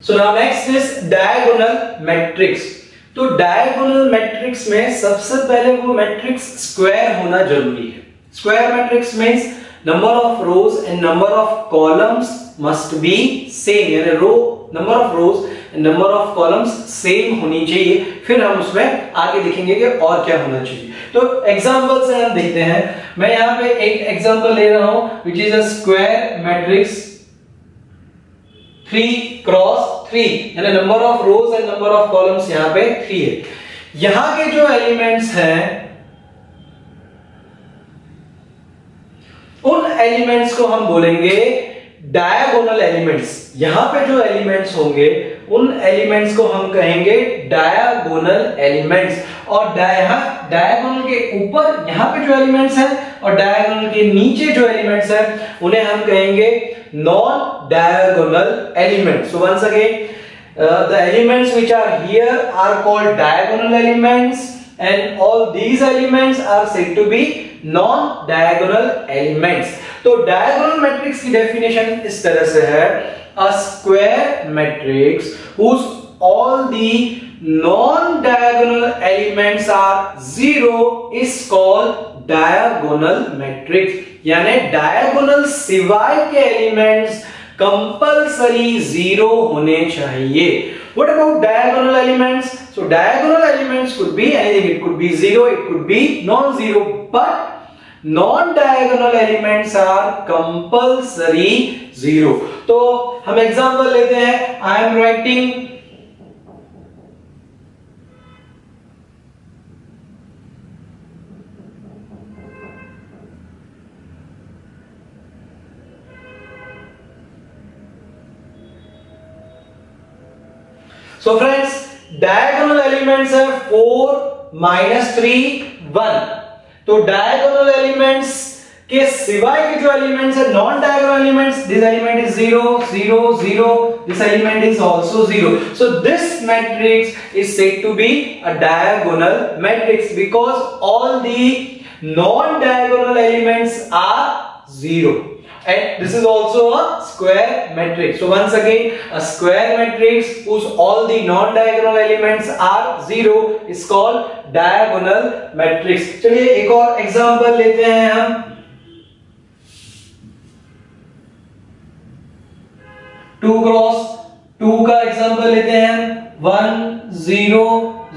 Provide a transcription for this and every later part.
So now next is diagonal matrix. तो diagonal matrix में सबसे पहले वो मैट्रिक्स स्क्वायर होना जरूरी है। Square matrix means number of rows and number of columns must be same, यानी row number of rows and number of columns same होनी चाहिए। फिर हम उसमें आगे देखेंगे कि और क्या होना चाहिए। तो एग्जांपल से हम देखते हैं। मैं यहां पे एक एग्जांपल ले रहा हूं which is a square matrix 3 cross 3, यानी number of rows and number of columns यहां पे 3 है। यहां के जो एलिमेंट्स हैं उन एलिमेंट्स को हम बोलेंगे डायगोनल एलिमेंट्स। यहां पे जो एलिमेंट्स होंगे उन एलिमेंट्स को हम कहेंगे डायगोनल एलिमेंट्स। और डायगोनल के ऊपर यहां पे जो एलिमेंट्स हैं और डायगोनल के नीचे जो एलिमेंट्स हैं उन्हें हम कहेंगे non diagonal elements. So once again the elements which are here are called diagonal elements and all these elements are said to be non diagonal elements। तो diagonal matrix की definition इस तरह से है, a square matrix whose all the non diagonal elements are zero is called diagonal matrix। यानी diagonal सिवाय के elements compulsory zero होने चाहिए। What about diagonal elements? So diagonal elements could be anything. It could be zero, it could be non-zero, but non-diagonal elements are compulsory zero। तो हम example लेते हैं। I am writing So friends, diagonal elements are 4, -3, 1। तो diagonal elements के सिवाय के जो elements है non diagonal elements, this element is 0 0 0, this element is also 0। So this matrix is said to be a diagonal matrix because all the non diagonal elements are 0। And this is also a square matrix। So once again, a square matrix whose all the non-diagonal elements are 0 is called diagonal matrix। चलिए एक और example लेते हैं हम। 2 cross 2 का example लेते हैं। 1 0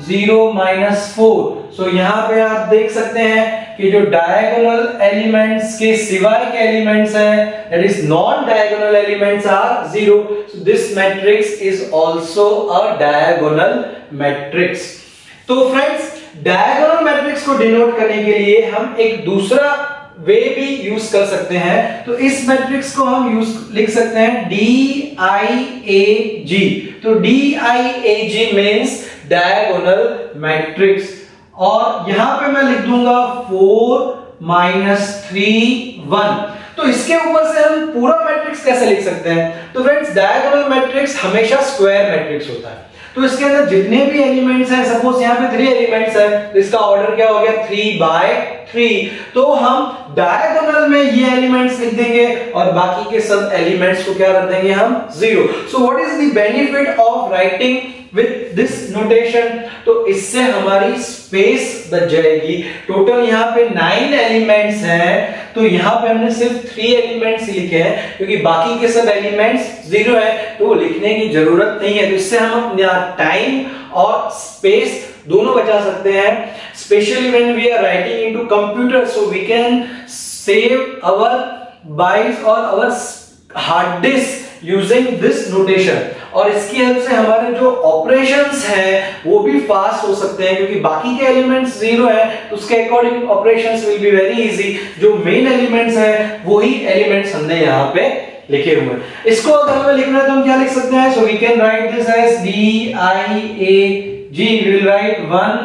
0 -4। सो यहां पे आप देख सकते हैं कि जो डायगोनल एलिमेंट्स के सिवाय के एलिमेंट्स हैं that is non diagonal elements are 0। So this matrix is also a diagonal matrix. तो फ्रेंड्स, डायगोनल मैट्रिक्स को डिनोट करने के लिए हम एक दूसरा वे भी यूज कर सकते हैं। तो इस मैट्रिक्स को हम लिख सकते हैं DIAG। तो DIAG मींस डायगोनल मैट्रिक्स। और यहां पे मैं लिख दूंगा 4 -3 1। तो इसके ऊपर से हम पूरा मैट्रिक्स कैसे लिख सकते हैं? तो फ्रेंड्स, डायगोनल मैट्रिक्स हमेशा स्क्वायर मैट्रिक्स होता है। तो इसके अंदर जितने भी एलिमेंट्स हैं, सपोज यहां पे 3 एलिमेंट्स हैं, तो इसका ऑर्डर क्या हो गया 3/3। तो हम डायगोनल में ये एलिमेंट्स लिख देंगे और बाकी के सब एलिमेंट्स को क्या कर देंगे हम 0। सो what is the benefit of writing with this notation? तो इससे हमारी स्पेस बच जाएगी। टोटल यहाँ पे 9 एलिमेंट्स हैं, तो यहाँ पे हमने सिर्फ 3 एलिमेंट्स लिखे हैं क्योंकि बाकी के सब एलिमेंट्स 0 है, तो लिखने की जरूरत नहीं है। तो इससे हम अपना टाइम और स्पेस दोनों बचा सकते हैं। Specially when we are writing into computer, so we can save our bytes और our hard disk using this notation. और इसकी हेल्प से हमारे जो ऑपरेशंस हैं वो भी फास्ट हो सकते हैं क्योंकि बाकी के एलिमेंट्स 0 है, तो उसके according operations will be very easy. जो मेन एलिमेंट्स हैं वही एलिमेंट्स हमने यहाँ पे लिखे हुए हैं। इसको अगर हमें लिखना है तो हम क्या लिख सकते हैं? So we can write this as DIAG। We will write 1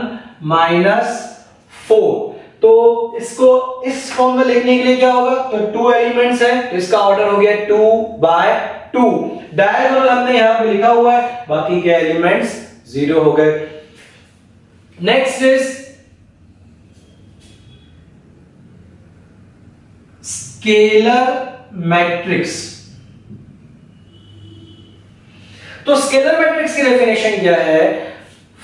-4। तो इसको इस फॉर्म में लिखने के लिए क्या होगा? तो 2 एलिमेंट्स हैं, तो इसका ऑर्डर हो गया 2/2। डायगोनल हमने यहां पे लिखा हुआ है, बाकी के एलिमेंट्स 0 हो गए। Next is scalar matrix. तो स्केलर मैट्रिक्स की डेफिनेशन क्या है?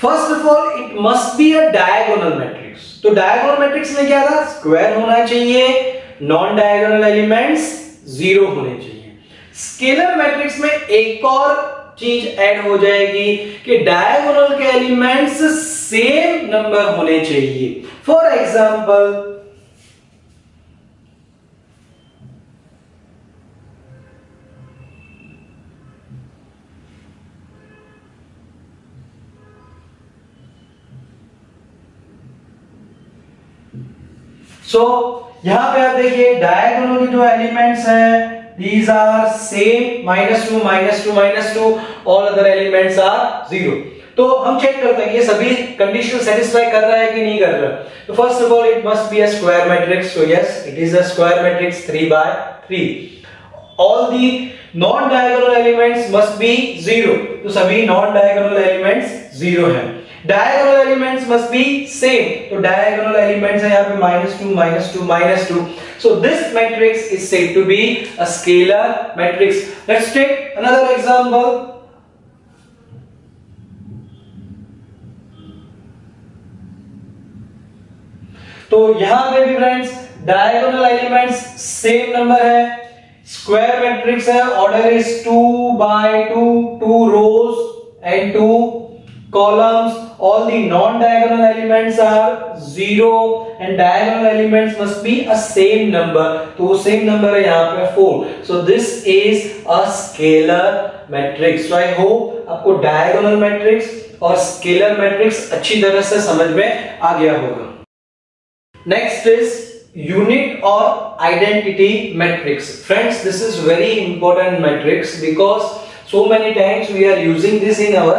First of all it must be a diagonal matrix. तो डायगोनल मैट्रिक्स में क्या था? स्क्वायर होना चाहिए, नॉन डायगोनल एलिमेंट्स जीरो होने चाहिए। स्केलर मैट्रिक्स में एक और चीज ऐड हो जाएगी कि डायगोनल के एलिमेंट्स सेम नंबर होने चाहिए। फॉर एग्जांपल यहां पे आप देखिए डायगोनल के जो एलिमेंट्स हैं these are same, -2 -2 -2, all other elements are 0। तो हम चेक करते हैं कि ये सभी कंडीशन सेटिस्फाई कर रहा है कि नहीं कर रहा। तो first of all it must be a square matrix. So yes it is a square matrix 3 by 3। All the non diagonal elements must be 0। तो सभी नॉन डायगोनल एलिमेंट्स 0 हैं। Diagonal elements must be same. तो diagonal elements है यहां पे -2 -2 -2। So this matrix is said to be a scalar matrix. Let's take another example. तो यहां पे भी friends diagonal elements same number है, स्क्वायर मैट्रिक्स है, order is 2 by 2, 2 rows and 2 columns, all the non-diagonal elements are 0 and diagonal elements must be a same number। तो same number है यहाँ पे 4। So this is a scalar matrix। So I hope आपको diagonal matrix और scalar matrix अच्छी तरह से समझ में आ गया होगा। Next is unit or identity matrix। Friends, this is very important matrix because so many times we are using this in our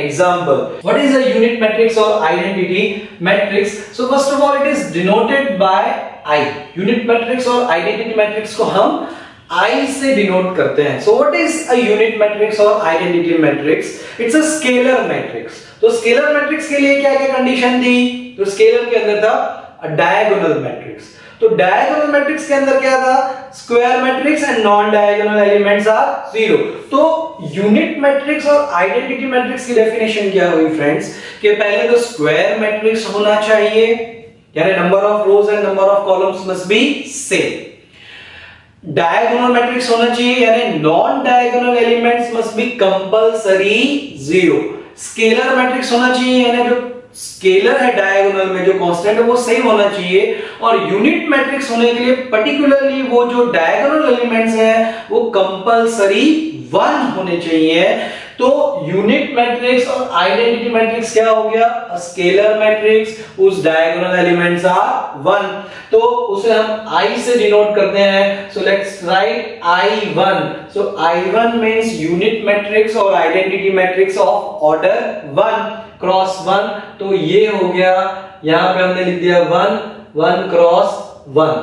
example. What is a unit matrix or identity matrix? So first of all it is denoted by I। unit matrix और identity matrix को हम I से denote करते हैं। So what is a unit matrix or identity matrix? It's a scalar matrix। तो scalar matrix के लिए क्या क्या कंडीशन थी? तो scalar के अंदर था a diagonal matrix। तो डायगोनल मैट्रिक्स के अंदर क्या था? Square matrix and non diagonal elements are 0। तो यूनिट मैट्रिक्स और आइडेंटिटी मैट्रिक्स की डेफिनेशन क्या हुई फ्रेंड्स? कि पहले तो स्क्वायर मैट्रिक्स होना चाहिए, यानी number of rows and number of columns must be same. Diagonal matrix होना चाहिए, यानी non diagonal elements must be compulsory 0। Scalar matrix होना चाहिए, यानी जो स्केलर है डायगोनल में जो कांस्टेंट है वो सेम होना चाहिए। और यूनिट मैट्रिक्स होने के लिए पर्टिकुलरली वो जो डायगोनल एलिमेंट्स हैं वो कंपलसरी 1 होने चाहिए। तो यूनिट मैट्रिक्स और आइडेंटिटी मैट्रिक्स क्या हो गया? स्केलर मैट्रिक्स उस डायगोनल एलिमेंट्स आर 1। तो उसे हम I से डिनोट करते हैं। So let's write I1। So I1 means unit matrix और identity matrix of order 1 cross 1। तो ये हो गया, यहां पे हमने लिख दिया 1 1 cross 1।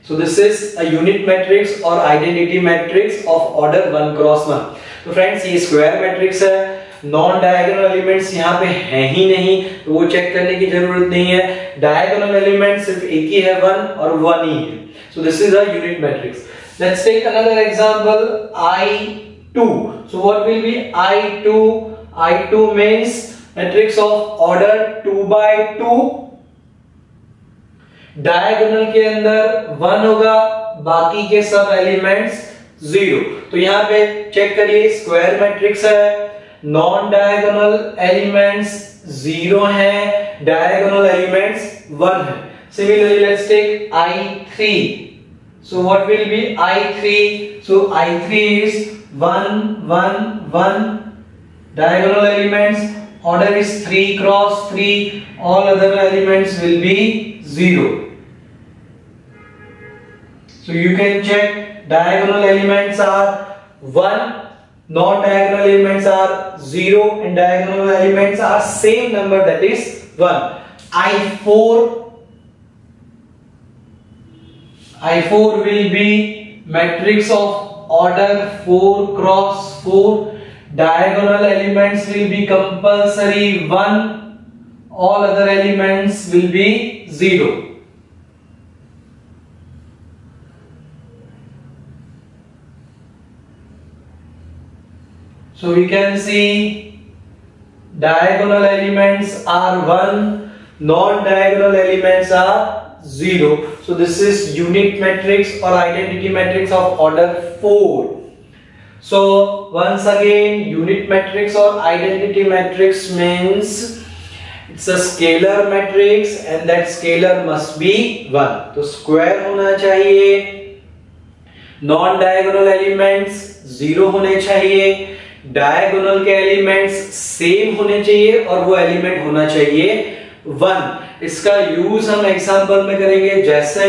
So this is a unit matrix or identity matrix of order 1 cross 1। तो फ्रेंड्स ये स्क्वायर मैट्रिक्स है, नॉन डायगोनल एलिमेंट्स यहाँ पे हैं ही नहीं, तो वो चेक करने की जरूरत नहीं है। डायगोनल एलिमेंट सिर्फ एक ही है 1 और 1 ही है। So this is a unit matrix। Let's take another example I2। So what will be I2? I2 means matrix of order 2 by 2। Diagonal के अंदर 1 होगा, बाकी के सब एलिमेंट्स 0। तो यहां पे चेक करिए स्क्वायर मैट्रिक्स है, नॉन डायगोनल एलिमेंट्स 0 हैं, डायगोनल एलिमेंट्स 1 है। Similarly let's take I3। So what will be I3? So I3 is 1 1 1, diagonal elements order is 3 cross 3, all other elements will be 0। So you can check diagonal elements are 1, non-diagonal elements are 0 and diagonal elements are same number, that is 1। I4 will be matrix of order 4 cross 4, diagonal elements will be compulsory 1, all other elements will be 0। So we can see diagonal elements are 1, non-diagonal elements are 0. So this is unit matrix or identity matrix of order 4. So once again, unit matrix or identity matrix means it's a scalar matrix and that scalar must be 1. तो square होना चाहिए, non diagonal elements 0 होने चाहिए, diagonal के elements same होने चाहिए और वो एलिमेंट होना चाहिए 1. इसका यूज हम एग्जांपल में करेंगे, जैसे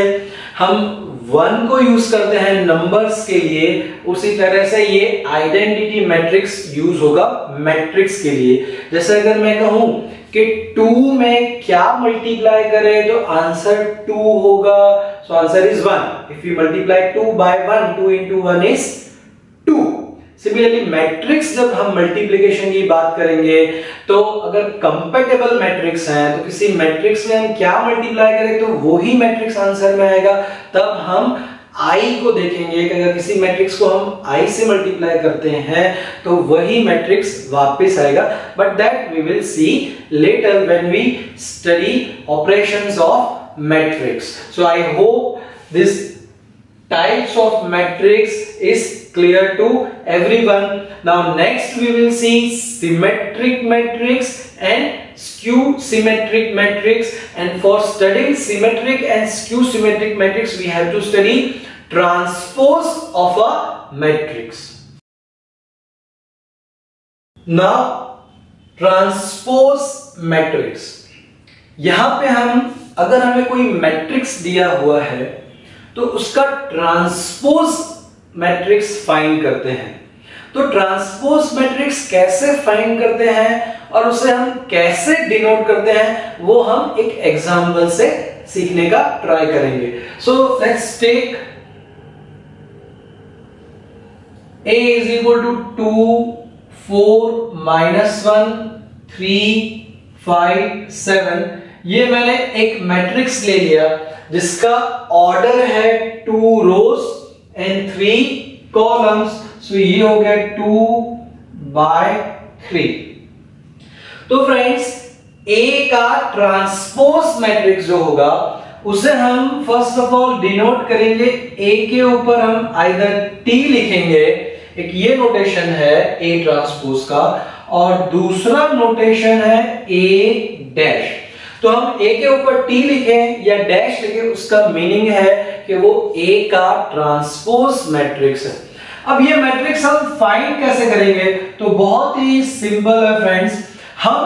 हम 1 को यूज करते हैं नंबर्स के लिए, उसी तरह से ये आइडेंटिटी मैट्रिक्स यूज होगा मैट्रिक्स के लिए. जैसे अगर मैं कहूं कि 2 में क्या मल्टीप्लाई करें तो आंसर 2 होगा. So answer is 1. If you multiply 2 by 1, 2 into 1 is 2. Similarly matrix जब हम मल्टीप्लिकेशन की बात करेंगे तो अगर कंपैटिबल मैट्रिक्स हैं तो किसी मैट्रिक्स में हम क्या मल्टीप्लाई करें तो वही मैट्रिक्स आंसर में आएगा. तब हम आई को देखेंगे कि अगर किसी मैट्रिक्स को हम आई से मल्टीप्लाई करते हैं तो वही मैट्रिक्स वापस आएगा. But that we will see later when we study operations of matrix. So I hope this types of matrix is clear to everyone. Now next we will see symmetric matrix and skew symmetric matrix, and for studying symmetric and skew symmetric matrix we have to study transpose of a matrix. Now transpose matrix, यहां पे हम अगर हमें कोई matrix दिया हुआ है तो उसका ट्रांसपोज मैट्रिक्स फाइंड करते हैं. तो ट्रांसपोज मैट्रिक्स कैसे फाइंड करते हैं और उसे हम कैसे डिनोट करते हैं वो हम एक एग्जांपल से सीखने का ट्राई करेंगे. So let's take A is equal to 2, 4, -1, 3, 5, 7. ये मैंने एक मैट्रिक्स ले लिया जिसका ऑर्डर है 2 रोज एंड 3 कॉलम्स. सो ये हो गया 2/3. तो फ्रेंड्स A का ट्रांसपोज मैट्रिक्स जो होगा उसे हम फर्स्ट ऑफ ऑल डिनोट करेंगे. A के ऊपर हम आइदर T लिखेंगे, एक ये नोटेशन है A ट्रांसपोज का, और दूसरा नोटेशन है A डैश. तो हम A के ऊपर T लिखें या डैश लिखें, उसका मीनिंग है कि वो A का ट्रांसपोज मैट्रिक्स है. अब ये मैट्रिक्स हम फाइंड कैसे करेंगे तो बहुत ही सिंपल है फ्रेंड्स. हम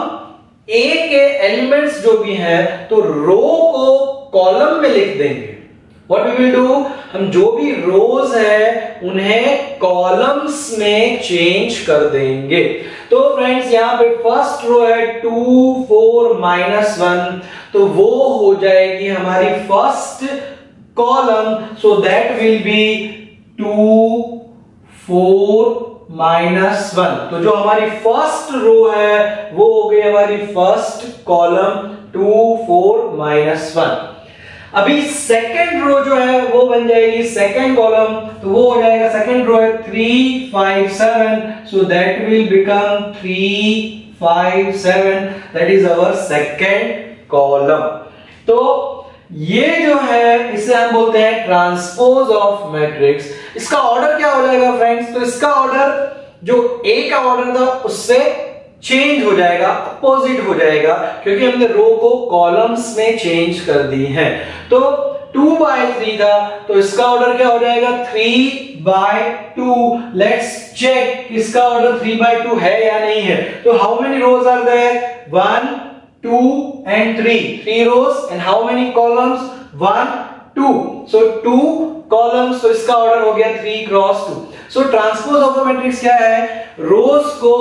A के एलिमेंट्स जो भी हैं तो रो को कॉलम में लिख देंगे. व्हाट वी विल डू, हम जो भी रोज है उन्हें कॉलम्स में चेंज कर देंगे. तो फ्रेंड्स यहां पे फर्स्ट रो है 2, 4, -1, तो वो हो जाएगी हमारी first column. So that will be 2, 4, -1. तो जो हमारी फर्स्ट रो है वो हो गई हमारी फर्स्ट कॉलम 2, 4, -1. अभी सेकंड रो जो है वो बन जाएगी सेकंड कॉलम, तो वो हो जाएगा सेकंड रो है 3, 5, 7. So that will become 3, 5, 7. That is our second column. तो ये जो है इसे हम बोलते हैं ट्रांसपोज ऑफ मैट्रिक्स. इसका ऑर्डर क्या हो जाएगा फ्रेंड्स, तो इसका ऑर्डर जो A का ऑर्डर था उससे चेंज हो जाएगा, अपोजिट हो जाएगा, क्योंकि हमने रो को कॉलम्स में चेंज कर दी है. तो 2/3 था तो इसका ऑर्डर क्या हो जाएगा 3/2. लेट्स चेक इसका ऑर्डर 3/2 है या नहीं है. तो how many rows are there, 1, 2 and 3. 3 rows and how many columns, 1, 2. So 2 columns, तो इसका ऑर्डर हो गया 3x2. So transpose of a matrix क्या है, रोज को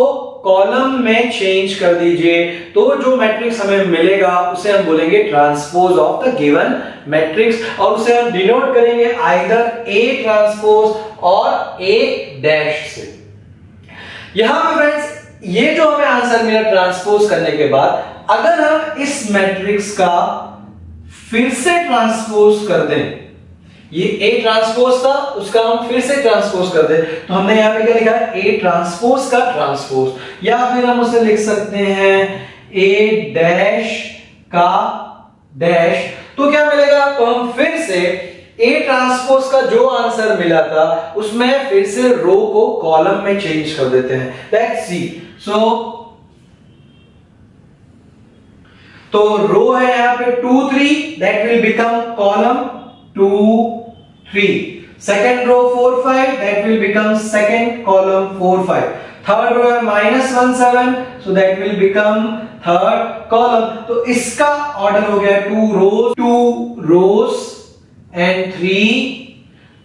कॉलम में चेंज कर दीजिए तो जो मैट्रिक्स हमें मिलेगा उसे हम बोलेंगे transpose of the given matrix, और उसे हम डिनोट करेंगे आइदर A ट्रांसपोज और A डैश से. यहां पे फ्रेंड्स ये जो हमें आंसर मिला ट्रांसपोज करने के बाद, अगर हम इस मैट्रिक्स का फिर से ट्रांसपोज कर दें ये A ट्रांसपोज था, उसका हम फिर से ट्रांसपोज कर दे, तो हमने यहाँ पे क्या लिखा है, A ट्रांसपोज का ट्रांसपोज, या फिर हम उसे लिख सकते हैं A डैश का डैश। तो क्या मिलेगा, तो हम फिर से A ट्रांसपोज का जो आंसर मिला था उसमें फिर से रो को कॉलम में चेंज कर देते हैं। लेट्स सी, सो तो रो है यहाँ पे 2 3, that will become column 2 3, second row 4 5, that will become second column 4 5, third row है -1 7, so that will become third column. तो इसका ऑर्डर हो गया 2 रोज एंड 3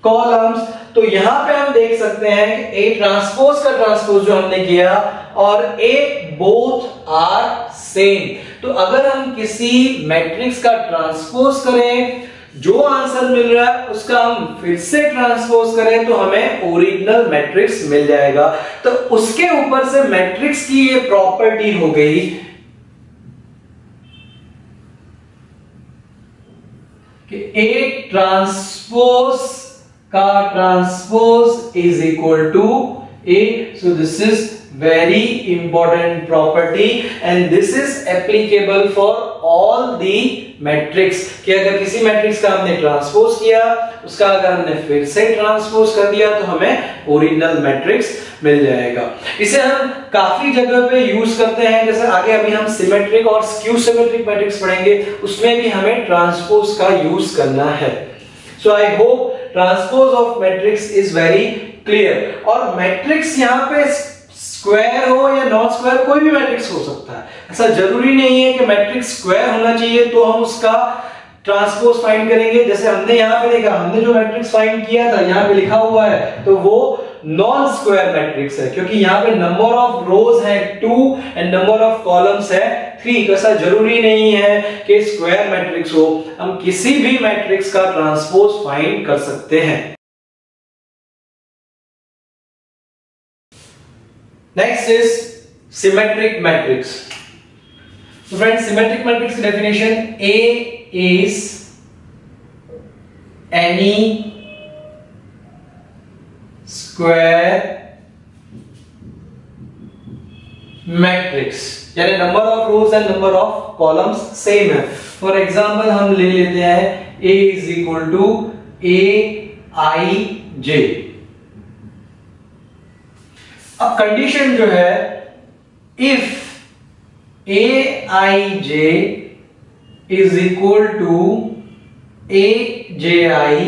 कॉलम्स। तो यहां पे हम देख सकते हैं कि A ट्रांसपोज का ट्रांसपोज जो हमने किया और A बोथ आर सेम। तो अगर हम किसी मैट्रिक्स का ट्रांसपोज करें, जो आंसर मिल रहा है उसका हम फिर से ट्रांसपोज करें तो हमें ओरिजिनल मैट्रिक्स मिल जाएगा। तो उसके ऊपर से मैट्रिक्स की ये प्रॉपर्टी हो गई कि A ट्रांसपोज का transpose is equal to A. So this is very important property and this is applicable for all the matrix। कि अगर किसी मैट्रिक्स का हमने ट्रांसपोज किया, उसका अगर हमने फिर से ट्रांसपोज कर दिया तो हमें ओरिजिनल मैट्रिक्स मिल जाएगा। इसे हम काफी जगह पे यूज करते हैं, जैसे आगे अभी हम सिमेट्रिक और स्क्यू सिमेट्रिक मैट्रिक्स पढ़ेंगे, उसमें भी हमें ट्रांसपोज का यूज करना है। So I hope transpose of matrix is very clear. और मैट्रिक्स यहाँ पे स्क्वायर हो या नॉन स्क्वायर, कोई भी मैट्रिक्स हो सकता है, ऐसा जरूरी नहीं है कि मैट्रिक्स स्क्वायर होना चाहिए तो हम उसका ट्रांसपोज फाइंड करेंगे। जैसे हमने यहाँ पे देखा, हमने जो मैट्रिक्स फाइंड किया था यहाँ पे लिखा हुआ है, तो वो नॉन स्क्वायर मैट्रिक्स है, क्योंकि यहाँ पे नंबर ऑफ रोज है 2 एंड नंबर ऑफ कॉलम्स है 3। तो ऐसा जरूरी नहीं है कि स्क्वायर मैट्रिक्स हो, हम किसी भी मैट्रिक्स का ट्रांसपोज फाइंड कर सकते हैं। Next is symmetric matrix. तो फ्रेंड्स, सिमेट्रिक मैट्रिक्स की definition, A is any square matrix, यानी number of rows and number of columns same है। फॉर एग्जाम्पल हम ले लेते हैं A is equal to AIJ। अब कंडीशन जो है, if AIJ is equal to AJI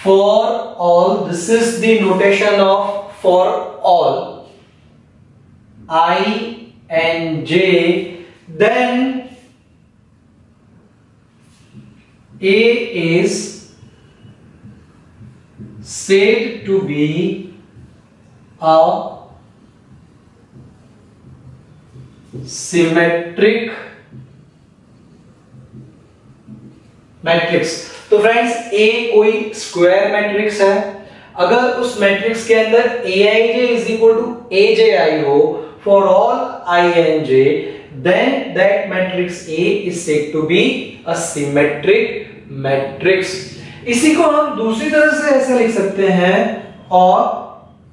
for all, this is the notation of for all I and J, then A is said to be a symmetric matrix. तो friends, A कोई square matrix है, अगर उस matrix के अंदर Aij is equal to AJI हो for all I and J, then that matrix A is said to be a symmetric matrix। इसी को हम दूसरी तरह से ऐसे लिख सकते हैं, और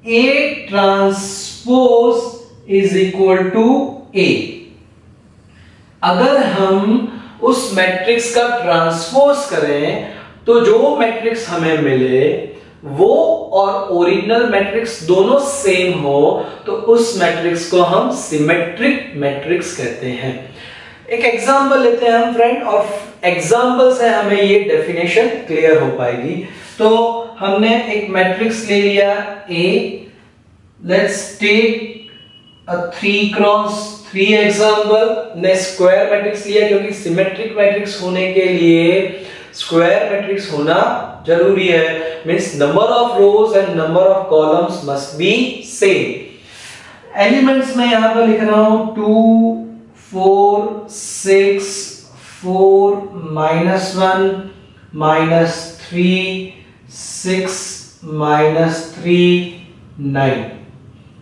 A transpose is equal to A। अगर हम उस मैट्रिक्स का ट्रांसपोज करें तो जो मैट्रिक्स हमें मिले वो और ओरिजिनल मैट्रिक्स दोनों सेम हो, तो उस मैट्रिक्स को हम सिमेट्रिक मैट्रिक्स कहते हैं। एक एग्जांपल लेते हैं हम फ्रेंड, और एग्जांपल से हमें ये डेफिनेशन क्लियर हो पाएगी। तो हमने एक मैट्रिक्स ले लिया A, let's take a 3x3 example. ने स्क्वायर मैट्रिक्स लिया क्योंकि सिमेट्रिक मैट्रिक्स होने के लिए स्क्वायर मैट्रिक्स होना जरूरी है, means number of rows and number of columns must be same. Elements में यहां पर लिख रहा हूं 2 4 6 4 -1 -3 6 -3 9।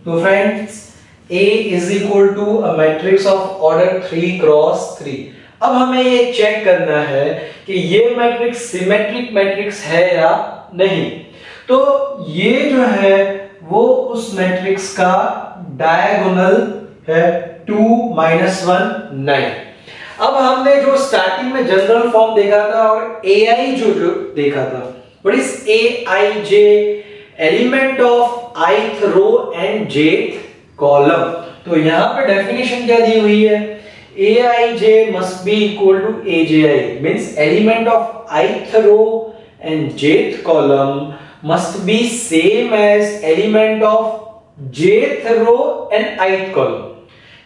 तो friends, A is equal to a matrix of order 3 cross 3। अब हमें ये चेक करना है कि ये मैट्रिक्स सिमेट्रिक मैट्रिक्स है या नहीं। तो ये जो है वो उस मैट्रिक्स का डायगोनल है 2 -1 9। अब हमने जो स्टार्टिंग में जनरल फॉर्म देखा था और AI जो देखा था, what is AIJ? Element of ith row and jth column. तो यहां पे डेफिनेशन क्या दी हुई है? AIJ must be equal to AJI, means element of ith row and jth column must be same as element of jth row and ith column।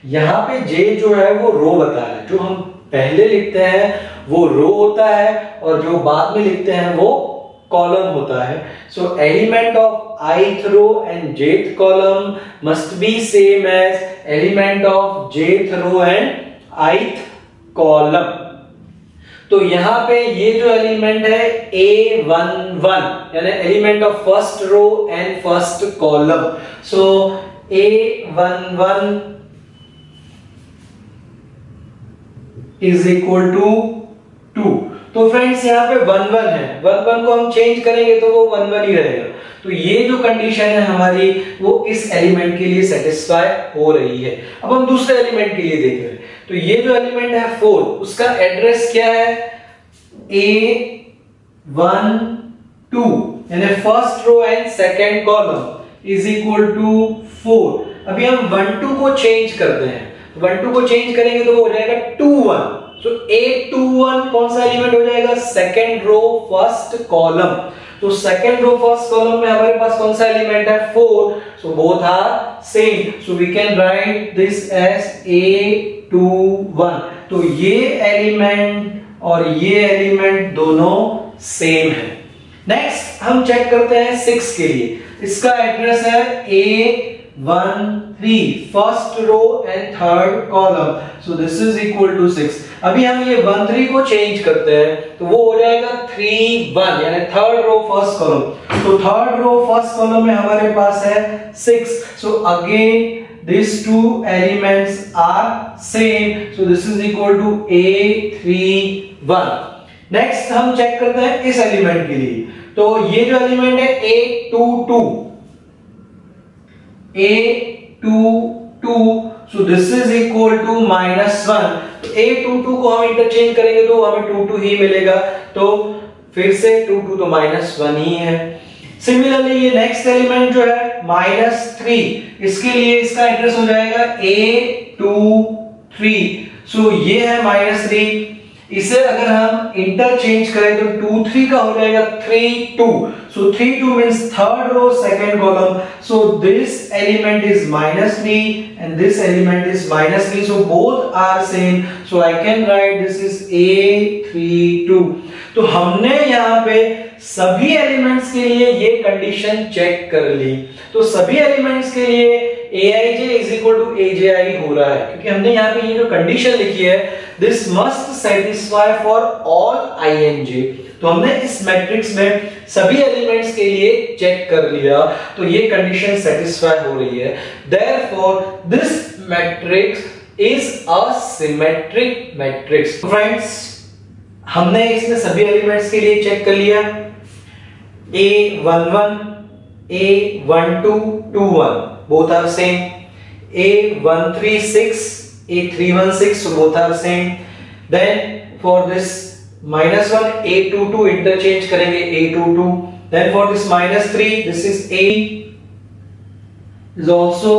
यहां पे J जो है वो रो बता रहा है, जो हम पहले लिखते हैं वो रो होता है और जो बाद में लिखते हैं वो कॉलम होता है। सो element of ith row and jth column must be same as element of jth row and ith column। तो यहां पे ये जो एलिमेंट है A11 यानी element of first row and first column. So A11 is equal to 2। तो friends यहाँ पे 1 1 है, 1 1 को हम चेंज करेंगे तो वो 1 1 ही रहेगा। तो ये जो कंडीशन है हमारी वो इस एलिमेंट के लिए सेटिस्फाई हो रही है। अब हम दूसरे एलिमेंट के लिए देख रहे हैं। तो ये जो एलिमेंट है 4, उसका एड्रेस क्या है? A12 यानी first row and second column is equal to 4। अभी हम 1 2 को चेंज करते हैं, 1 2 को चेंज करेंगे तो वो हो जाएगा 2 1। सो A21 कौन सा एलिमेंट हो जाएगा? Second row first column. तो सेकंड रो फर्स्ट कॉलम में हमारे पास कौन सा एलिमेंट है? 4। So both are same, so we can write this as A21। तो ये एलिमेंट और ये एलिमेंट दोनों सेम है। नेक्स्ट हम चेक करते हैं 6 के लिए। इसका एड्रेस है A13 first row and third column. So this is equal to 6। अभी हम ये 1 3 को चेंज करते हैं तो वो हो जाएगा 3 1 यानी थर्ड रो फर्स्ट कॉलम। तो थर्ड रो फर्स्ट कॉलम में हमारे पास है 6। So again these two elements are same, so this is equal to A31। Next हम चेक करते हैं इस एलिमेंट के लिए। तो ये जो एलिमेंट है A22 so this is equal to -1। तो A22 को हम इंटरचेंज करेंगे तो हमें 22 ही मिलेगा। तो फिर से 22 तो -1 ही है। सिमिलरली ये नेक्स्ट एलिमेंट जो है -3, इसके लिए इसका एड्रेस हो जाएगा A23। सो ये है -3। इसे अगर हम इंटरचेंज करें तो 2 3 का हो जाएगा 3 2। So 3 2 means third row second column. So this element is -3 and this element is -3, so both are same, so I can write this is A32। तो हमने यहाँ पे सभी एलिमेंट्स के लिए ये कंडीशन चेक कर ली। तो सभी एलिमेंट्स के लिए AIJ is equal to AJI हो रहा है, क्योंकि हमने यहाँ पे ये जो कंडीशन लिखी है this must satisfy for all INJ। तो हमने इस मैट्रिक्स में सभी एलिमेंट्स के लिए चेक कर लिया, तो ये कंडीशन सेटिस्फाई हो रही है। Therefore, this matrix is a symmetric matrix। Friends, हमने इसमें सभी एलिमेंट्स के लिए चेक कर लिया। A11, A12, 21 both are same। A136, A316 so both are same। Then for this -1 A22 interchange करेंगे A22। Then for this -3 this is A is also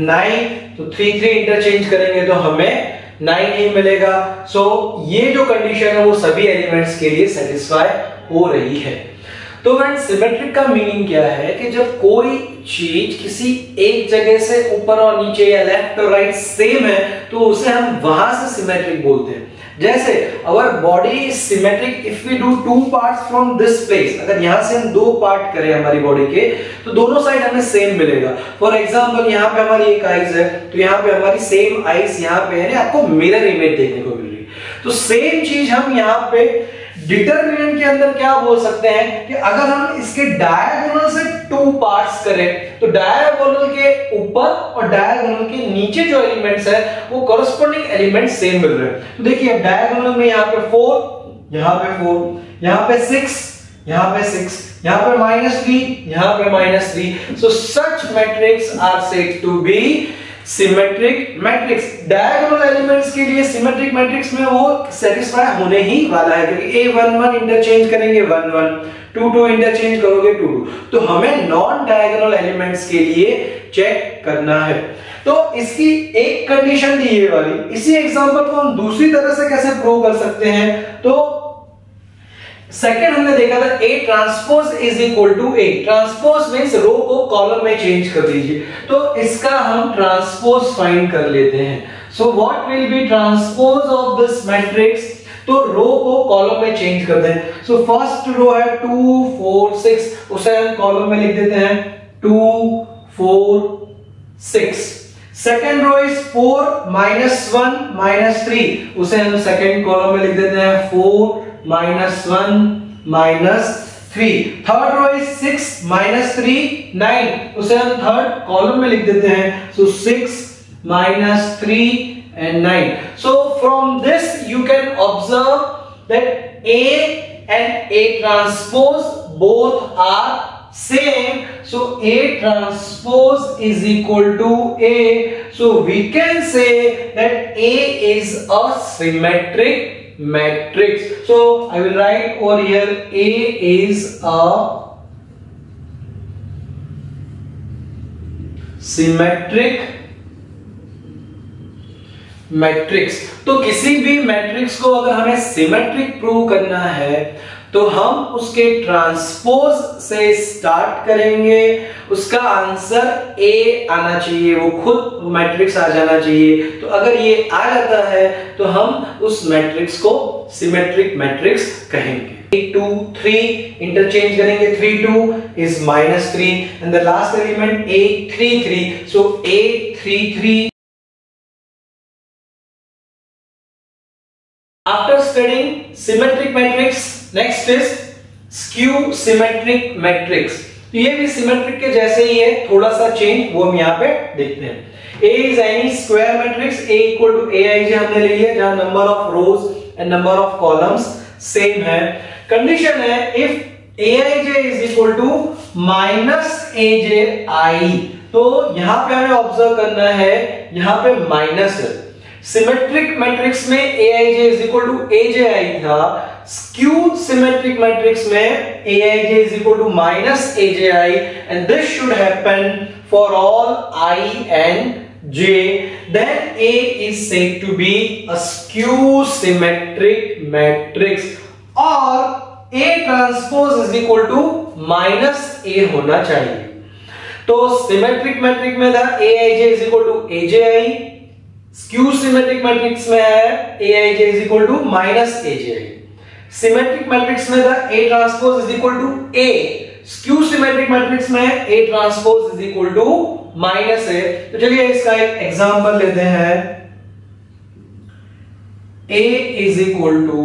9, तो 3 3 interchange करेंगे तो हमें 9 ही मिलेगा। सो ये जो कंडीशन है वो सभी एलिमेंट्स के लिए सेटिस्फाई हो रही है। तो फ्रेंड्स, सिमेट्रिक का मीनिंग क्या है कि जब कोई चीज किसी एक जगह से ऊपर और नीचे या लेफ्ट और राइट सेम है तो उसे हम वहां से सिमेट्रिक बोलते हैं। जैसे our body is symmetric if we do 2 parts from this place. अगर यहां से हम 2 पार्ट करें हमारी बॉडी के तो दोनों साइड हमें सेम मिलेगा। फॉर एग्जांपल यहाँ पे हमारी एक आईज है तो यहाँ पे हमारी सेम आईज यहाँ पे है, आपको मिरर इमेज देखने को मिल रही है। तो सेम चीज हम यहाँ पे डिटरमिनेंट के अंदर क्या बोल सकते हैं कि अगर हम इसके डायगोनल से 2 पार्ट्स करें तो डायगोनल के ऊपर और डायगोनल के नीचे जो एलिमेंट्स है वो कॉरस्पॉन्डिंग एलिमेंट सेम मिल रहे हैं। तो देखिए डायगोनल में यहाँ पे 4, यहाँ पे 4, यहाँ पे 6, यहाँ पे 6, यहाँ पे -3, यहाँ पे -3। So such matrix are said to be symmetric matrix। Diagonal elements के लिए सिमेट्रिक मैट्रिक्स में वो सेटिस्फाई होने ही वाला है, क्योंकि a11 इंटरचेंज करेंगे 1 1, 2 2 इंटरचेंज करोगे 2 2। तो हमें नॉन डायगोनल एलिमेंट्स के लिए चेक करना है। तो इसकी एक कंडीशन थी ये वाली। इसी एग्जांपल को हम दूसरी तरह से कैसे प्रूव कर सकते हैं? तो सेकंड हमने देखा था A transpose is equal to A। Transpose means row को कॉलम में चेंज कर दीजिए। तो इसका हम ट्रांसपोज फाइंड कर लेते हैं। सो what will B transpose of this matrix? तो रो को कॉलम में चेंज कर दें। सो फर्स्ट रो है 2 4 6, उसे हम कॉलम में लिख देते हैं 2 4 6। सेकेंड रो इज 4 -1 -3, उसे हम सेकेंड कॉलम में लिख देते हैं 4 -1 -3। थर्ड रो इज 6 -3 9, उसे हम थर्ड कॉलम में लिख देते हैं। सो 6 -3 and 9। So from this you can observe that A and A transpose both are same। So A transpose is equal to A। So we can say that A is a symmetric matrix। So I will write over here A is a symmetric matrix. तो किसी भी matrix को अगर हमें symmetric prove करना है तो हम उसके ट्रांसपोज से स्टार्ट करेंगे। उसका आंसर A आना चाहिए, वो खुद मैट्रिक्स आ जाना चाहिए। तो अगर ये आ जाता है तो हम उस मैट्रिक्स को सिमेट्रिक मैट्रिक्स कहेंगे। 2 3 इंटरचेंज करेंगे, 3 2 is -3 and the last element A 3 3। So A 3 3। After studying symmetric matrix, next is skew symmetric matrix। तो ये भी सिमेट्रिक के जैसे ही है, थोड़ा सा चेंज वो हम यहाँ पे देखते हैं। A is any square matrix, A equal to Aij हमने ले लिया, जहां number of rows and number of columns same है। कंडीशन है if Aij is equal to -Aj। तो यहाँ पे हमें ऑब्जर्व करना है, यहाँ पे माइनस है। सिमेट्रिक मैट्रिक्स में Aij is equal to Aj था, स्क्यू सिमेट्रिक मैट्रिक्स में Aij is equal to -Aj and this should happen for all I and J, then A is said to be a skew symmetric matrix और A transpose is equal to -A होना चाहिए। तो symmetric matrix में था Aij is equal to Aj, skew symmetric matrix में है Aij is equal to -Aj। Symmetric matrix में था A transpose is equal to A, skew symmetric matrix में A transpose is equal to -A। तो चलिए इसका एक एग्जांपल लेते हैं। A इज इक्वल टू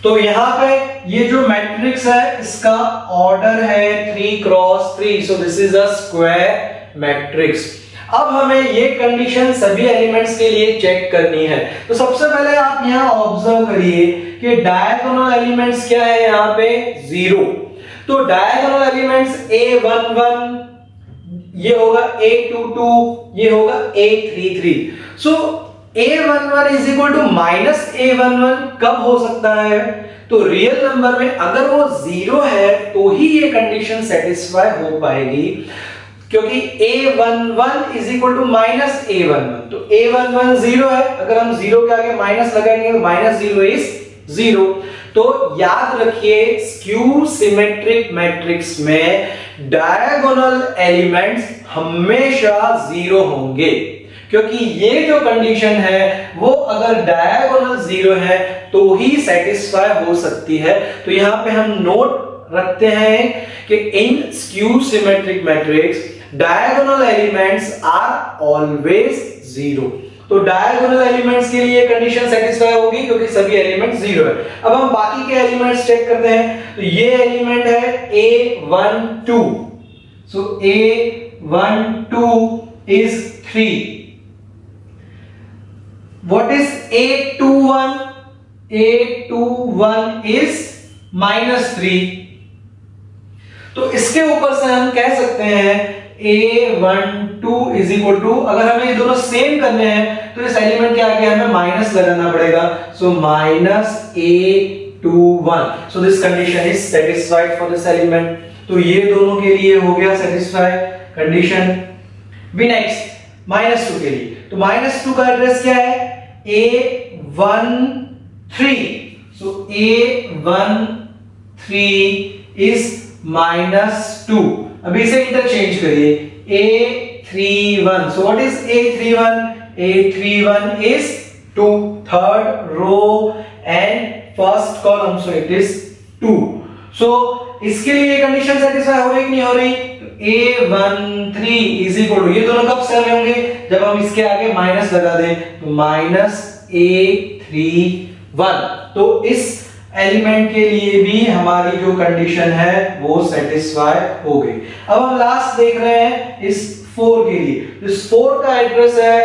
तो यहां पे ये जो मैट्रिक्स है इसका ऑर्डर है 3 cross 3। So this is a square matrix. अब हमें ये कंडीशन सभी एलिमेंट्स के लिए चेक करनी है। तो सबसे पहले आप यहां ऑब्जर्व करिए कि डायगोनल एलिमेंट्स क्या है, यहां पे 0। तो डायगोनल एलिमेंट्स A11 ये होगा A22, ये होगा A33। So A11 is equal to -A11 कब हो सकता है? तो रियल नंबर में अगर वो 0 है तो ही ये कंडीशन सेटिस्फाई हो पाएगी, क्योंकि A11 is equal to -A11। तो A11 0 है, अगर हम 0 के आगे माइनस लगाएंगे तो -0 is 0। तो याद रखिए स्क्यू सिमेट्रिक मैट्रिक्स में डायगोनल एलिमेंट्स हमेशा 0 होंगे, क्योंकि ये जो कंडीशन है वो अगर डायगोनल 0 है तो ही सेटिस्फाई हो सकती है। तो यहां पे हम नोट रखते हैं कि in skew symmetric matrix diagonal elements are always zero. तो डायगोनल एलिमेंट्स के लिए कंडीशन सेटिस्फाई होगी क्योंकि सभी एलिमेंट जीरो है। अब हम बाकी के एलिमेंट्स चेक करते हैं। तो ये एलिमेंट है A12, so A12 is 3. What is A21? A21 is -3. तो इसके ऊपर से हम कह सकते हैं A12 इज इक्वल टू, अगर हमें ये दोनों सेम करने हैं तो इस एलिमेंट के आगे हमें माइनस लगाना पड़ेगा, सो -A21. So this condition is satisfied for this element. तो ये दोनों के लिए हो गया सेटिस्फाई कंडीशन। भी नेक्स्ट -2 के लिए, तो -2 का एड्रेस क्या है? A13. So A13 is -2. अभी इसे इंटरचेंज करिए, A31. So what is A31? A31 is 2, third row and first column, so it is 2. So इसके लिए कंडीशन सेटिस्फाई हो रही कि नहीं हो रही? A13 इज इक्वल टू, ये दोनों कब सेम होंगे? जब हम इसके आगे माइनस लगा दें, तो -A31. तो इस एलिमेंट के लिए भी हमारी जो कंडीशन है वो सेटिस्फाई हो गई। अब हम लास्ट देख रहे हैं इस 4 के लिए। इस 4 का एड्रेस है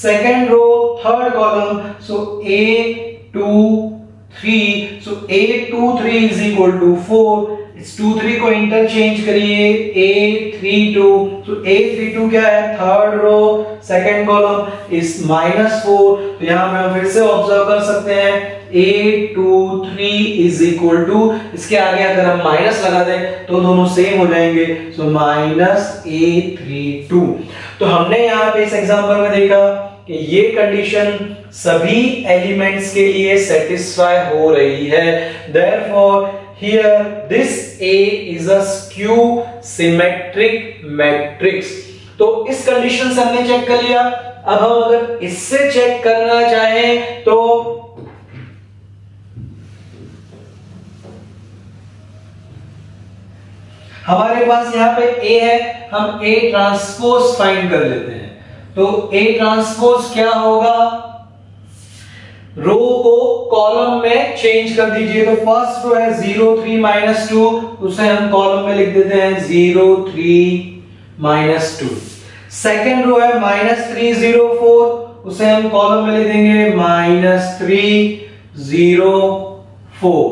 second row third column, so A23. So A23 is equal to 4. इस 23 को इंटरचेंज करिए, A32. तो A32 क्या है? थर्ड रो सेकेंड कॉलम इस -4. तो यहां पे हम फिर से ऑब्जर्व कर सकते हैं A23 इज इक्वल टू, इसके आगे अगर हम माइनस लगा दें तो दोनों सेम हो जाएंगे, सो -A32. तो हमने यहां पे इस एग्जांपल में देखा कि ये कंडीशन सभी एलिमेंट्स के लिए सेटिस्फाई हो रही है। Therefore, here this A is a skew symmetric matrix. तो इस कंडीशन से हमने चेक कर लिया। अब हम अगर इससे चेक करना चाहें तो हमारे पास यहां पे A है, हम A ट्रांसपोज फाइंड कर लेते हैं। तो A ट्रांसपोज क्या होगा? रो को कॉलम में चेंज कर दीजिए। तो फर्स्ट रो है 0 3 -2, उसे हम कॉलम में लिख देते हैं 0 3 -2। सेकेंड रो है -3 0 4, उसे हम कॉलम में लिख देंगे -3 0 4।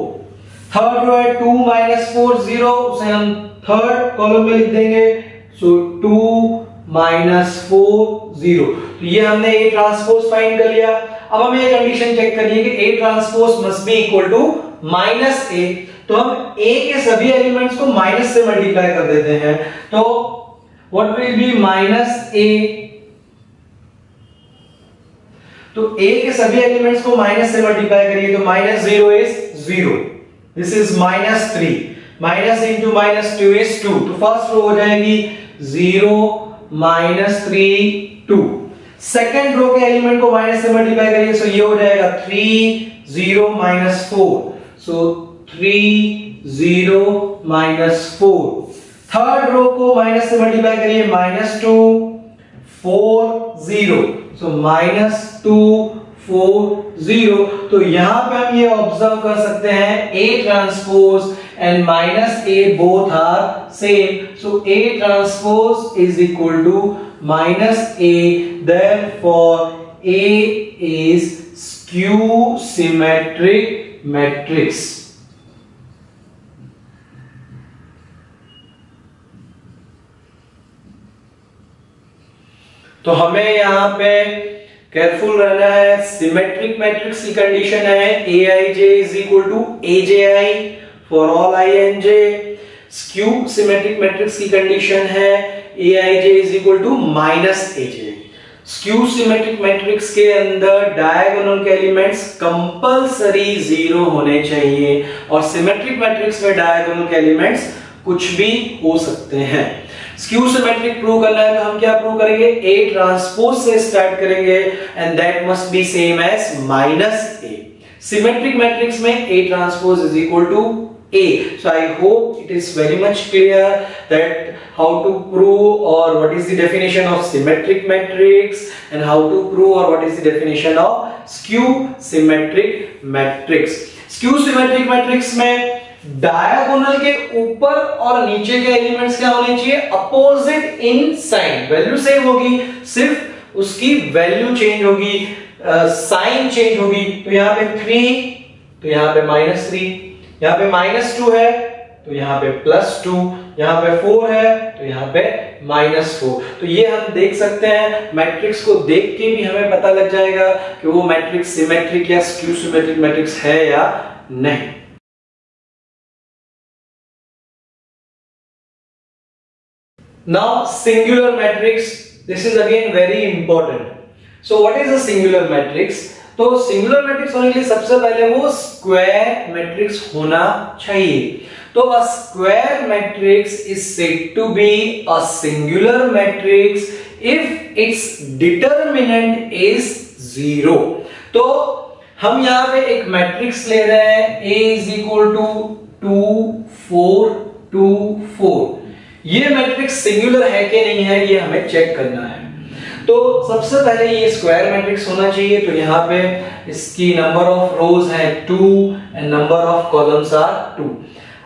थर्ड रो है 2 -4 0, उसे हम थर्ड कॉलम में लिख देंगे, सो 2 -4 0। तो ये हमने A ट्रांसपोज फाइंड कर लिया। अब हमें ये कंडीशन चेक करनी है कि A transpose must be equal to -A। तो हम A के सभी एलिमेंट्स को माइनस से मल्टीप्लाई कर देते हैं। तो व्हाट विल बी -A? तो A के सभी एलिमेंट्स को माइनस से मल्टीप्लाई करिए, तो -0 is 0, this is -3, minus into -2 is 2। तो फर्स्ट रो हो जाएगी 0 -3 2। सेकेंड रो के एलिमेंट को माइनस से मल्टीप्लाई करिए, सो ये हो जाएगा 3 0 -4, सो 3 0 -4। थर्ड रो को माइनस से मल्टीप्लाई करिए, -2 4 0, सो -2 4 0। तो यहां पे हम ये ऑब्जर्व कर सकते हैं A transpose and -A both are same, so A transpose is equal to -A, therefore A is skew symmetric matrix. तो हमें यहां पे केयरफुल रहना है। सिमेट्रिक मैट्रिक्स की कंडीशन है Aij is equal to Aj for all I and j। Skew symmetric matrix की condition है Aij is equal to -Aj। Skew symmetric matrix के अंदर डायगोनल के एलिमेंट्स कंपलसरी 0 होने चाहिए, और सिमेट्रिक मैट्रिक्स में डायगोनल के एलिमेंट्स कुछ भी हो सकते हैं। स्क्यू सिमेट्रिक प्रूव करना है तो हम क्या प्रूव करेंगे? A ट्रांसपोज से स्टार्ट करेंगे and that must be same as -A। Symmetric matrix में A transpose is equal to A. So I hope it is very much clear that how to prove or what is the definition of symmetric matrix and how to prove or what is the definition of skew symmetric matrix. Skew symmetric matrix में diagonal के ऊपर और नीचे के elements क्या होने चाहिए? Opposite in sign. Value same होगी, सिर्फ उसकी वैल्यू चेंज होगी, साइन चेंज होगी. तो यहाँ पे 3, तो यहाँ पे -3, यहाँ पे -2 है तो यहाँ पे +2, यहाँ पे 4 है तो यहाँ पे -4. तो ये हम देख सकते हैं, मैट्रिक्स को देख के भी हमें पता लग जाएगा कि वो मैट्रिक्स सिमेट्रिक या स्क्यू सिमेट्रिक मैट्रिक्स है या नहीं. Now singular matrix, this is again very important. So what is a singular matrix? तो singular matrix होने के लिए सबसे पहले वो square matrix होना चाहिए. तो a square matrix is said to be a singular matrix if its determinant is 0. तो हम यहाँ पे एक मैट्रिक्स ले रहे हैं A is equal to 2 4 2 4. ये मैट्रिक्स सिंगुलर है कि नहीं है ये हमें चेक करना है. तो सबसे पहले ये स्क्वायर मैट्रिक्स होना चाहिए. तो यहाँ पे इसकी नंबर ऑफ रोज है 2 and number of columns are 2.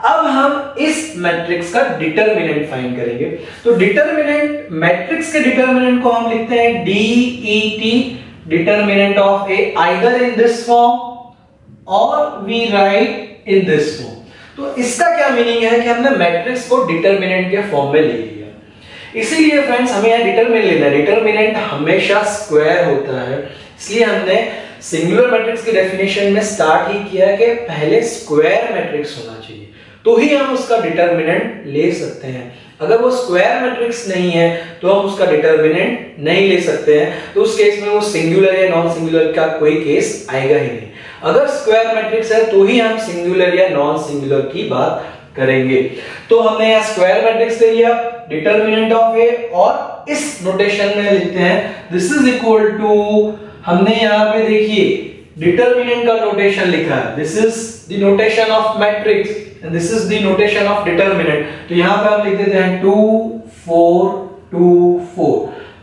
अब हम इस मैट्रिक्स का डिटरमिनेंट फाइंड करेंगे. तो डिटरमिनेंट, मैट्रिक्स के डिटरमिनेंट को हम लिखते हैं DET, determinant of A, either in this form और we write in this form. तो इसका क्या मीनिंग है कि हमने मैट्रिक्स को डिटरमिनेंट के फॉर्म में ले लिया. इसीलिए फ्रेंड्स हमें यहां डिटरमिनेंट लेना है. डिटरमिनेंट हमेशा स्क्वायर होता है, इसलिए हमने सिंगुलर मैट्रिक्स की डेफिनेशन में स्टार्ट ही किया कि पहले स्क्वायर मैट्रिक्स होना चाहिए तो ही हम उसका डिटरमिनेंट ले सकते हैं. अगर वो स्क्वायर मैट्रिक्स नहीं है तो हम उसका डिटरमिनेंट नहीं ले सकते हैं. तो उस केस में वो सिंगुलर या नॉन सिंगुलर का कोई केस आएगा ही नहीं. अगर स्क्वायर मैट्रिक्स है तो ही हम सिंगुलर या नॉन सिंगुलर की बात करेंगे. तो हमने यहाँ स्क्वायर मैट्रिक्स ले लिया, डिटरमिनेंट ऑफ ए, और इस नोटेशन में लिखते हैं दिस इज इक्वल टू, हमने यहाँ पे देखिए डिटरमिनेंट का नोटेशन लिखा है, this is the notation of matrix and this is the notation of determinant. तो यहाँ पे हम लिख देते हैं 2 4 2 4.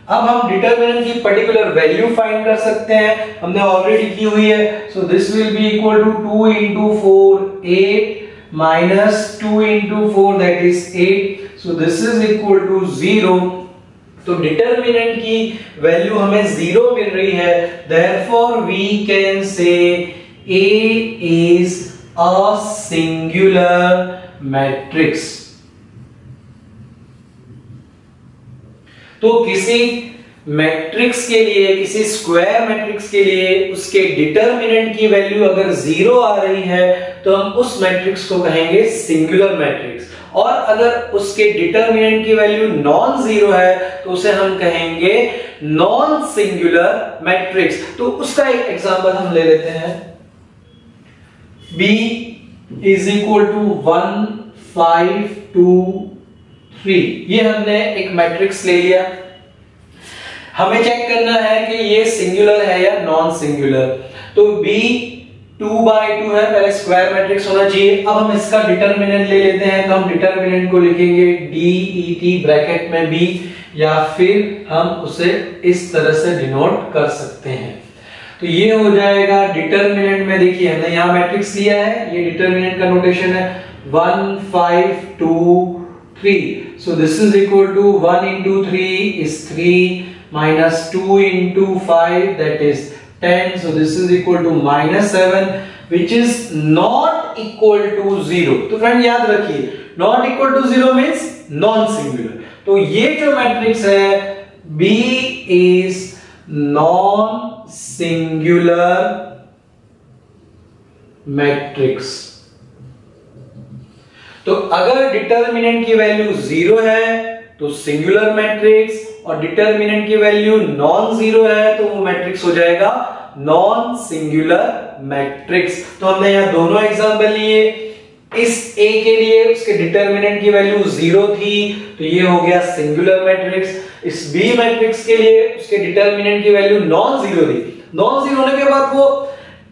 अब हम डिटरमिनेंट की पर्टिकुलर वैल्यू फाइंड कर सकते हैं, हमने ऑलरेडी की हुई है. So this will be equal to 2 into 4 8 minus 2 into 4 that is 8. So this is equal to 0. तो डिटरमिनेंट की वैल्यू हमें 0 मिल रही है. Therefore we can say A is a singular matrix. तो किसी मैट्रिक्स के लिए, किसी स्क्वायर मैट्रिक्स के लिए उसके डिटरमिनेंट की वैल्यू अगर 0 आ रही है तो हम उस मैट्रिक्स को कहेंगे सिंगुलर मैट्रिक्स. और अगर उसके डिटरमिनेंट की वैल्यू नॉन जीरो है तो उसे हम कहेंगे नॉन सिंगुलर मैट्रिक्स. तो उसका एक एग्जांपल हम ले लेते हैं. B is equal to 1 5 2 3. ये हमने एक मैट्रिक्स ले लिया. हमें चेक करना है कि ये सिंगुलर है या नॉन सिंगुलर. तो B 2/2 है, पहले स्क्वायर मैट्रिक्स होना चाहिए. अब हम इसका डिटरमिनेंट ले लेते हैं. तो हम डिटरमिनेंट को लिखेंगे DET ब्रैकेट में B, या फिर हम उसे इस तरह से डिनोट कर सकते हैं. तो ये हो जाएगा डिटरमिनेंट में. देखिए हमने यहाँ मैट्रिक्स लिया है, ये डिटरमिनेंट का नोटेशन है 1 5 2 3. So this is equal to 1 into 3 is 3 minus 2 into 5 that is 10. So this is equal to -7 which is not equal to 0. तो फ्रेंड याद रखिए not equal to 0 means non singular. तो ये जो मैट्रिक्स है B is non singular matrix. तो अगर determinant की वैल्यू 0 है तो सिंगुलर मैट्रिक्स, और डिटरमिनेंट की वैल्यू नॉन जीरो है तो वो मैट्रिक्स हो जाएगा नॉन सिंगुलर मैट्रिक्स. तो हमने यहाँ दोनों एग्जांपल लिए. इस A के लिए उसके डिटरमिनेंट की वैल्यू 0 थी तो ये हो गया सिंगुलर मैट्रिक्स. इस B मैट्रिक्स के लिए उसके डिटरमिनेंट की वैल्यू नॉन जीरो थी. नॉन जीरो होने के बाद वो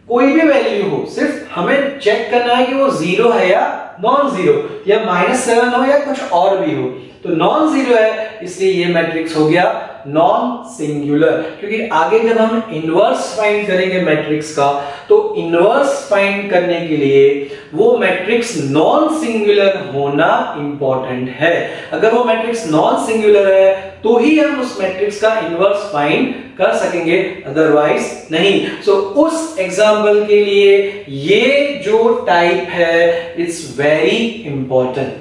कोई भी वैल्यू हो, सिर्फ हमें चेक करना है कि वो जीरो है या नॉन जीरो, या -7 हो या कुछ और भी हो। तो नॉन जीरो है, इसलिए ये मैट्रिक्स हो गया नॉन सिंगुलर। क्योंकि आगे जब हम इनवर्स फाइंड करेंगे मैट्रिक्स का, तो इनवर्स फाइंड करने के लिए वो मैट्रिक्स नॉन सिंगुलर होना इंपॉर्टेंट है। अगर वो मैट्रिक्स नॉन सिंगुलर है तो ही हम उस मैट्रिक्स का इनवर्स फाइंड कर सकेंगे, अदरवाइज नहीं। सो उस एग्जांपल के लिए ये जो टाइप है it's very important.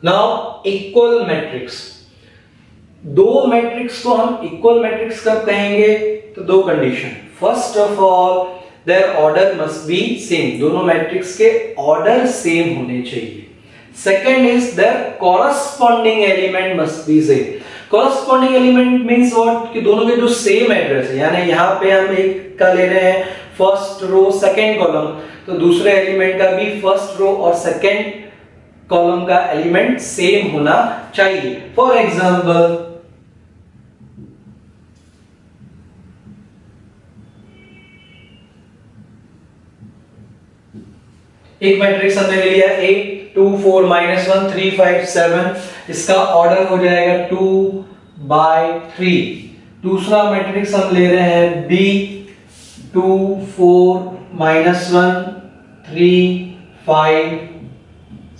Now equal matrix, दो मैट्रिक्स को हम इक्वल मैट्रिक्स कब कहेंगे? तो दो condition. First of all their order must be same, दोनों मैट्रिक्स के ऑर्डर सेम होने चाहिए। Second is their corresponding element must be same. Corresponding element means what, कि दोनों के जो सेम एड्रेस है, यानी यहां पे हम एक का ले रहे हैं फर्स्ट रो सेकंड कॉलम, तो दूसरे एलिमेंट का भी फर्स्ट रो और सेकंड कॉलम का एलिमेंट सेम होना चाहिए। फॉर एग्जाम्पल एक मैट्रिक्स हमने ले लिया A 2 4 -1 3 5 7, इसका ऑर्डर हो जाएगा 2/3। दूसरा मैट्रिक्स हम ले रहे हैं B 2 4 -1 3 5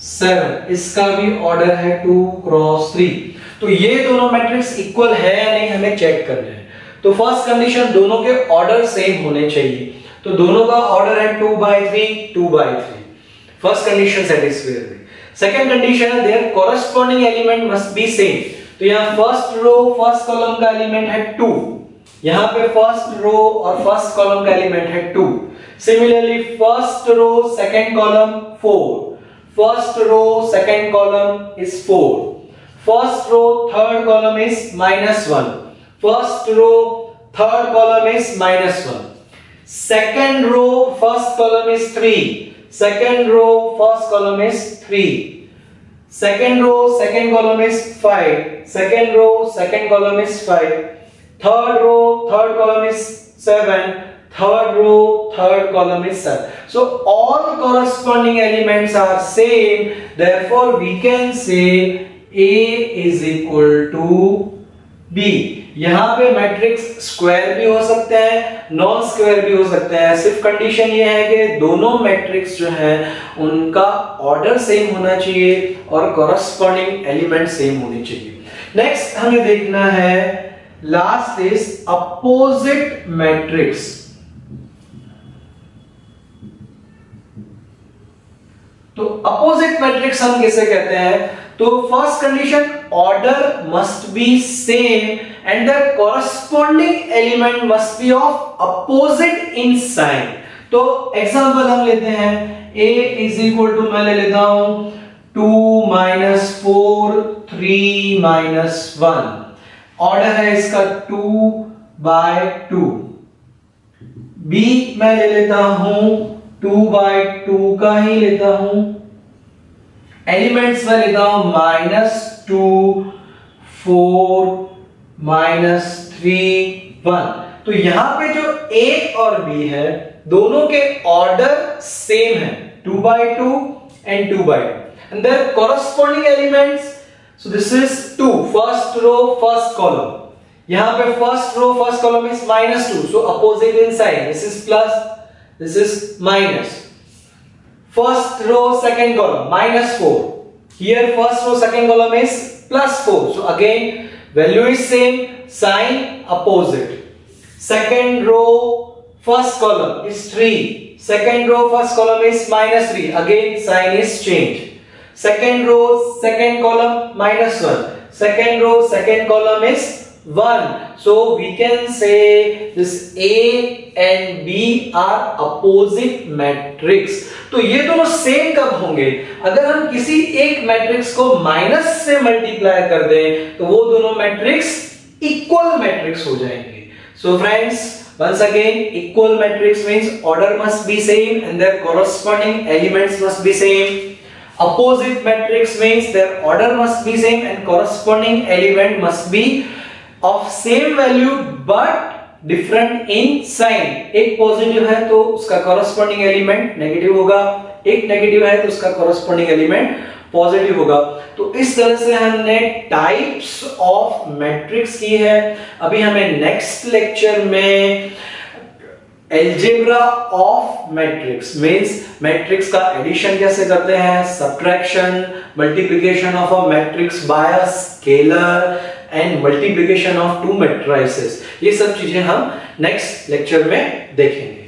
7, इसका भी ऑर्डर है 2 × 3। तो ये दोनों मैट्रिक्स इक्वल है या नहीं हमें चेक करना है। तो फर्स्ट कंडीशन, दोनों के ऑर्डर सेम होने चाहिए, तो दोनों का ऑर्डर है 2/3 2/3। फर्स्ट कंडीशन सेटिस्फाइड हुई। सेकंड कंडीशन है there corresponding element must be same. तो यहां फर्स्ट रो फर्स्ट कॉलम का एलिमेंट है 2, यहां पे फर्स्ट रो और फर्स्ट कॉलम का एलिमेंट है 2। Similarly first row second column 4, first row second column is 4, first row third column is -1, first row third column is -1, second row first column is 3, second row first column is 3, second row second column is 5, second row second column is 5, third row third column is 7, third row third column is 7. So all corresponding elements are same, therefore we can say A is equal to B। यहां पे matrix square भी हो सकते हैं, non square भी हो सकते हैं। सिर्फ कंडीशन ये है कि दोनों मैट्रिक्स जो हैं उनका ऑर्डर सेम होना चाहिए और कॉरस्पॉन्डिंग एलिमेंट सेम होने चाहिए। नेक्स्ट हमें देखना है, लास्ट इज अपोजिट मैट्रिक्स। तो अपोजिट मैट्रिक्स हम कैसे कहते हैं? तो first condition, order must be same and the corresponding element must be of opposite in sign. तो एग्जांपल हम लेते हैं, A इज इक्वल टू, मैं ले लेता हूं 2 -4 3 -1, ऑर्डर है इसका 2/2। B मैं ले लेता हूं 2/2 का ही लेता हूं, एलिमेंट्स में लेता हूं -2 4 -3 1। तो यहां पे जो A और B है दोनों के ऑर्डर सेम है, 2/2 and 2/2, and their corresponding elements, so this is 2 first row first column, यहां पे first row first column is -2, so opposite in sign, this is plus, this is minus. First row second column -4, here first row second column is +4, so again value is same, sign opposite. Second row first column is 3, second row first column is -3, again sign is changed. Second row second column -1, second row second column is 1, so we can say this A and B are opposite matrix। तो ये दोनों same कब होंगे? अगर हम किसी एक matrix को माइनस से मल्टीप्लाई कर दें तो वो दोनों मैट्रिक्स इक्वल मैट्रिक्स हो जाएंगे। So friends, once again, equal matrix means order must be same and their corresponding elements must be same. Opposite matrix means their order must be same and corresponding element must be of same value but different in sign, एक positive है तो उसका corresponding element negative होगा, एक negative है तो उसका corresponding element positive होगा। तो इस तरह से हमने टाइप्स ऑफ मैट्रिक्स की है। अभी हमें नेक्स्ट लेक्चर में algebra of matrix means matrix का एडिशन कैसे करते हैं, subtraction, multiplication of a matrix bye a scalar and multiplication of to matrices, ये सब चीजें हम नेक्स्ट लेक्चर में देखेंगे।